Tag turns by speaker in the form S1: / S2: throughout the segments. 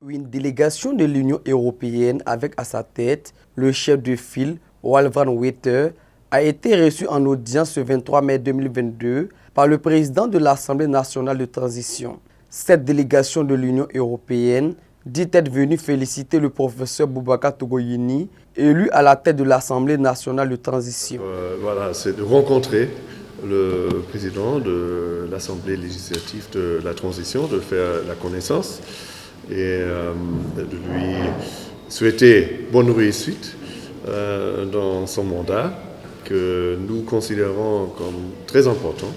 S1: Une délégation de l'Union européenne avec à sa tête le chef de file, Wolfgang Witter, a été reçu en audience ce 23 mai 2022 par le président de l'Assemblée nationale de transition. Cette délégation de l'Union européenne dit être venue féliciter le professeur Boubacar Togoyeni, élu à la tête de l'Assemblée nationale de transition.
S2: C'est de rencontrer le président de l'Assemblée législative de la transition, de faire la connaissance et de lui souhaiter bonne réussite dans son mandat que nous considérons comme très important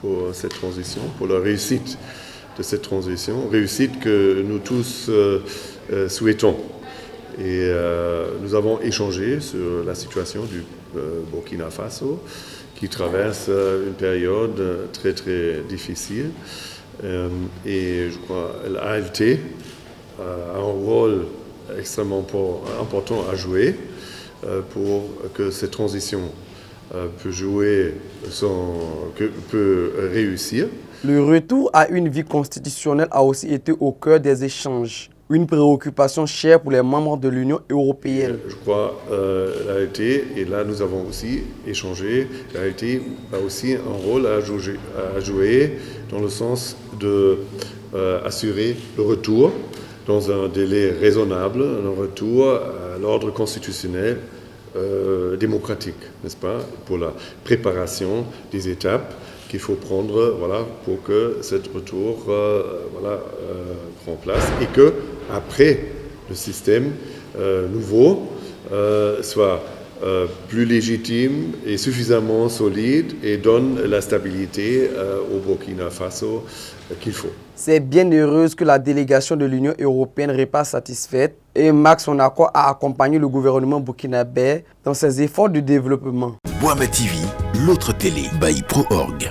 S2: pour cette transition, pour la réussite de cette transition, réussite que nous tous souhaitons. Et nous avons échangé sur la situation du Burkina Faso qui traverse une période très très difficile et je crois que l'ALT a un rôle extrêmement important à jouer pour que cette transition peut réussir.
S1: Le retour à une vie constitutionnelle a aussi été au cœur des échanges, une préoccupation chère pour les membres de l'Union européenne.
S2: Je crois l'ALT, et là nous avons aussi échangé, l'ALT a aussi un rôle à jouer dans le sens d'assurer le retour dans un délai raisonnable, un retour à l'ordre constitutionnel démocratique, n'est-ce pas, pour la préparation des étapes qu'il faut prendre pour que ce retour prenne place et que après le système nouveau soit plus légitime et suffisamment solide et donne la stabilité au Burkina Faso qu'il faut.
S1: C'est bien heureuse que la délégation de l'Union européenne repasse satisfaite et marque son accord à accompagner le gouvernement burkinabé dans ses efforts de développement.
S3: Boama TV, l'autre télé by Pro Org.